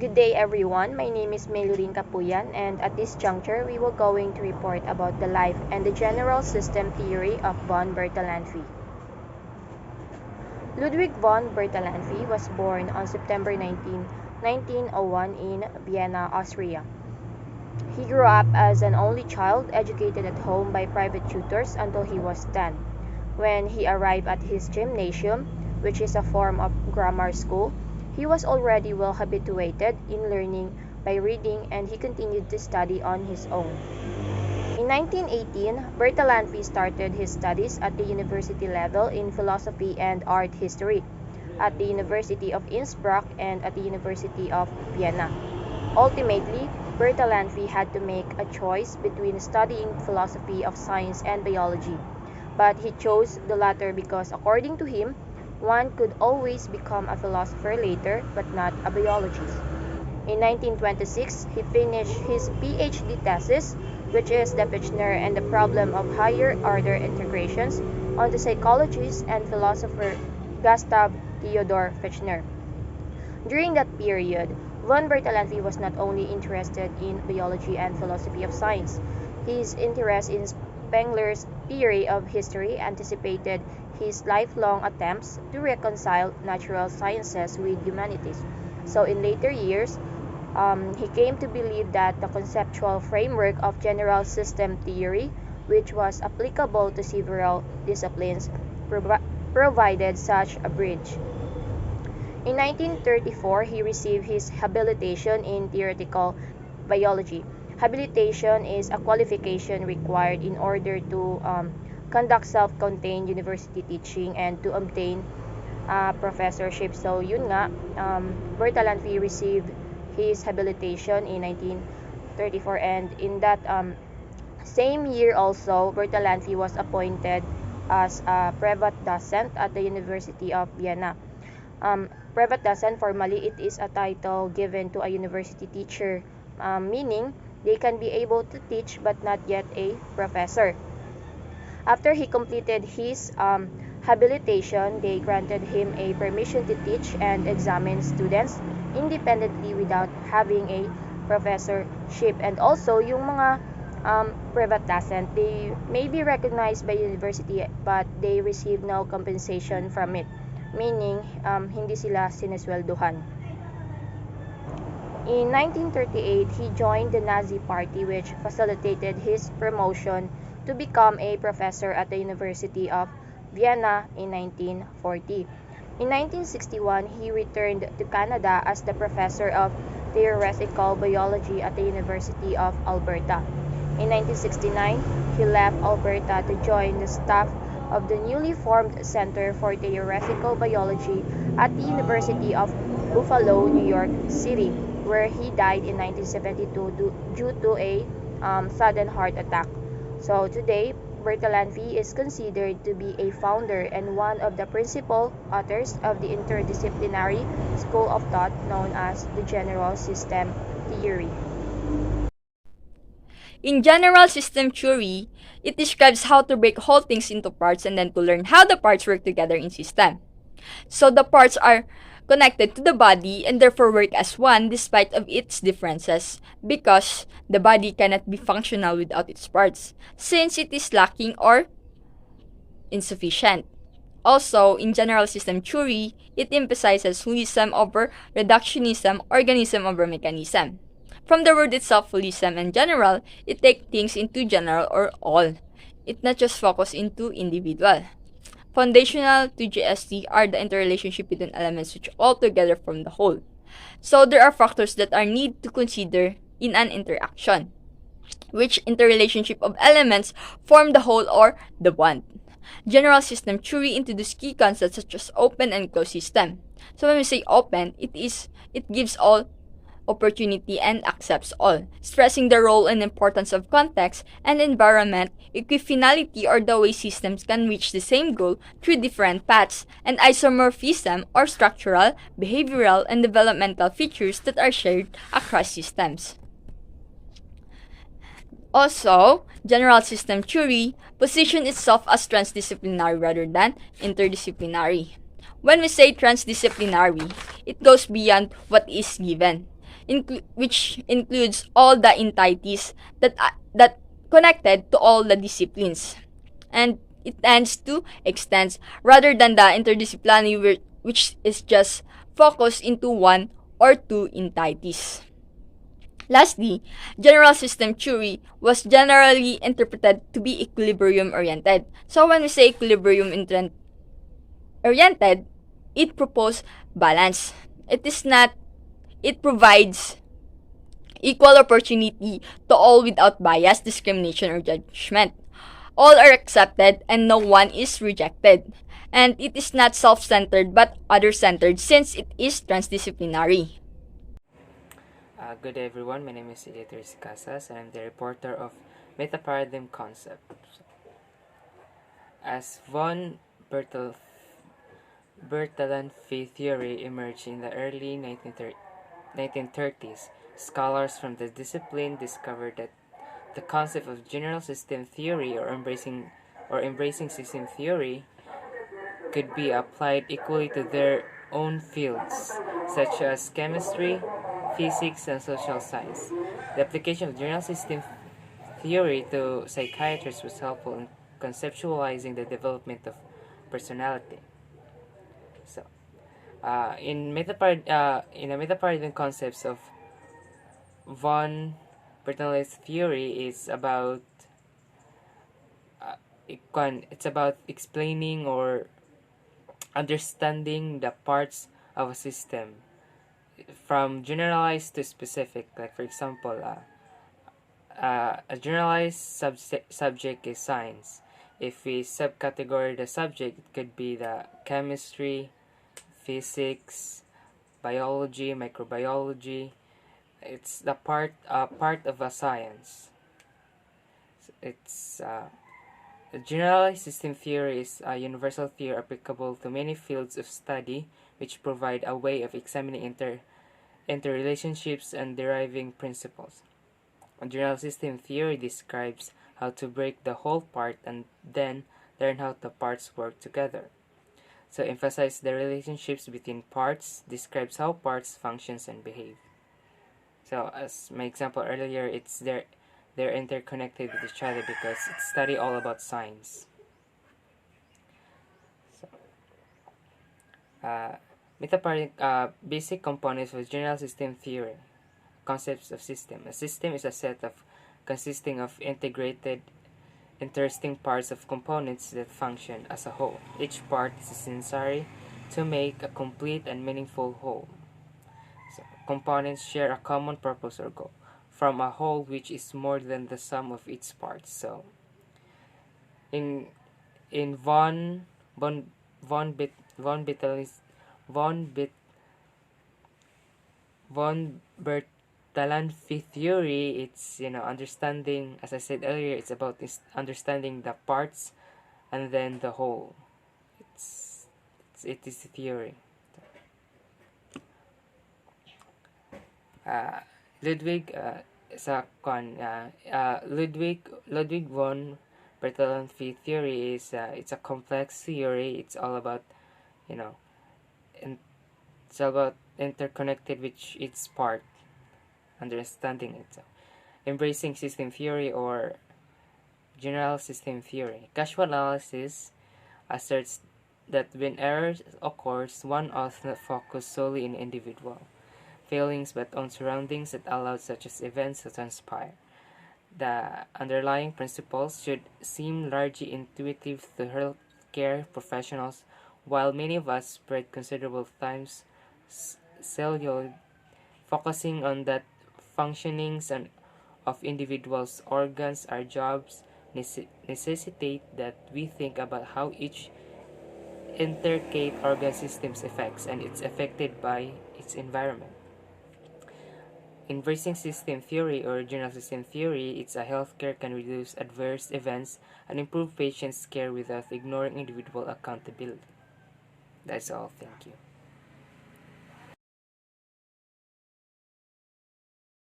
Good day everyone, my name is Melurin Kapuyan and at this juncture we will going to report about the life and the general system theory of von Bertalanffy. Ludwig von Bertalanffy was born on September 19, 1901 in Vienna, Austria. He grew up as an only child, educated at home by private tutors until he was 10. When he arrived at his gymnasium, which is a form of grammar school, he was already well habituated in learning by reading and he continued to study on his own. In 1918, Bertalanffy started his studies at the university level in philosophy and art history at the University of Innsbruck and at the University of Vienna. Ultimately, Bertalanffy had to make a choice between studying philosophy of science and biology, but he chose the latter because, according to him, one could always become a philosopher later, but not a biologist. In 1926, he finished his PhD thesis, which is the Fechner and the problem of higher order integrations, on the psychologist and philosopher Gustav Theodor Fechner. During that period, von Bertalanffy was not only interested in biology and philosophy of science. His interest in Spengler's theory of history anticipated his lifelong attempts to reconcile natural sciences with humanities. So in later years, he came to believe that the conceptual framework of general system theory, which was applicable to several disciplines, provided such a bridge. In 1934, he received his habilitation in theoretical biology. Habilitation is a qualification required in order to conduct self-contained university teaching and to obtain a professorship. So yun nga, Bertalanffy received his habilitation in 1934 and in that same year also, Bertalanffy was appointed as a Privatdozent at the University of Vienna. Privatdozent, formally, it is a title given to a university teacher, meaning they can be able to teach but not yet a professor. After he completed his habilitation, they granted him a permission to teach and examine students independently without having a professorship. And also, yung mga Privatdozent, they may be recognized by university but they receive no compensation from it. Meaning, hindi sila sinesweldohan. In 1938, he joined the Nazi Party which facilitated his promotion to become a professor at the University of Vienna in 1940. In 1961, he returned to Canada as the professor of theoretical biology at the University of Alberta. In 1969, he left Alberta to join the staff of the newly formed Center for Theoretical Biology at the University of Buffalo, New York City, where he died in 1972 due to a sudden heart attack. So today, Bertalanffy is considered to be a founder and one of the principal authors of the interdisciplinary school of thought known as the general system theory. In general system theory, it describes how to break whole things into parts and then to learn how the parts work together in system. So the parts are connected to the body and therefore work as one despite of its differences, because the body cannot be functional without its parts, since it is lacking or insufficient. Also, in general system theory, it emphasizes holism over reductionism, organism over mechanism. From the word itself, holism and general, it takes things into general or all. It not just focus into individual. Foundational to GST are the interrelationship between elements which all together form the whole. So there are factors that are need to consider in an interaction. Which interrelationship of elements form the whole or the bond. General system theory introduces key concepts such as open and closed system. So when we say open, it gives all opportunity and accepts all, stressing the role and importance of context and environment, equifinality or the way systems can reach the same goal through different paths, and isomorphism or structural, behavioral, and developmental features that are shared across systems. Also, general system theory positions itself as transdisciplinary rather than interdisciplinary. When we say transdisciplinary, it goes beyond what is given. which includes all the entities that connected to all the disciplines. And it tends to extend rather than the interdisciplinary which is just focused into one or two entities. Lastly, general system theory was generally interpreted to be equilibrium oriented. So when we say equilibrium oriented, it proposes balance. It provides equal opportunity to all without bias, discrimination, or judgment. All are accepted and no one is rejected. And it is not self-centered but other-centered since it is transdisciplinary. Good day everyone, my name is Editor Casas and I'm the reporter of Metaparadigm Concept. As von Bertalanffy theory emerged in the early 1930s, scholars from the discipline discovered that the concept of general system theory or embracing system theory could be applied equally to their own fields, such as chemistry, physics, and social science. The application of general system theory to psychiatrists was helpful in conceptualizing the development of personality. So, in the metaparadigm concepts of von Bertalanffy's theory is about it's about explaining or understanding the parts of a system from generalized to specific. Like for example, a generalized subject is science. If we subcategorize the subject, it could be the chemistry, physics, biology, microbiology. It's the part of a science. It's The generalized system theory is a universal theory applicable to many fields of study, which provide a way of examining interrelationships and deriving principles. A general system theory describes how to break the whole apart and then learn how the parts work together. So emphasize the relationships between parts, describes how parts functions and behave. So as my example earlier, they're interconnected with each other because it's study all about science. So, basic components of general system theory. Concepts of system. A system is a set of consisting of integrated, interesting parts of components that function as a whole. Each part is necessary to make a complete and meaningful whole. So, components share a common purpose or goal from a whole which is more than the sum of its parts. So, in von Bertalanffy theory, it's understanding. As I said earlier, it's about understanding the parts and then the whole. It is a theory. Ludwig Ludwig von Bertalanffy theory is it's a complex theory. It's all about it's all about interconnected with its part, understanding it. So, embracing system theory or general system theory. Casual analysis asserts that when error occurs, one ought not focus solely in individual failings but on surroundings that allow such as events to transpire. The underlying principles should seem largely intuitive to healthcare professionals, while many of us spread considerable times celluloid, focusing on that functionings and of individuals' organs, our jobs necessitate that we think about how each intricate organ systems affects and it's affected by its environment. Embracing system theory or general system theory, it's a healthcare can reduce adverse events and improve patients' care without ignoring individual accountability. That's all. Thank you.